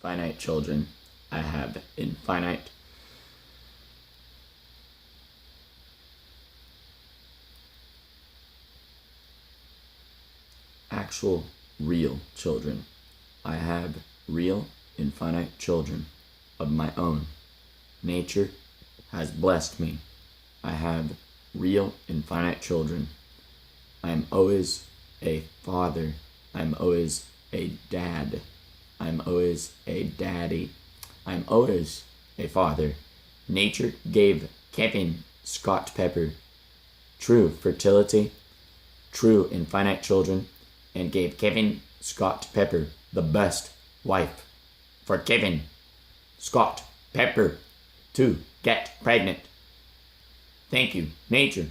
finite children. I have infinite actual real children. I have real infinite children of my own. Nature has blessed me. I have real infinite children. I am always a father. I'm always a dad. I'm always a daddy. I'm always a father. Nature gave Kevin Scott Pepper true fertility, true infinite children, and gave Kevin Scott Pepper the best wife for Kevin Scott Pepper to get pregnant. Thank you, nature.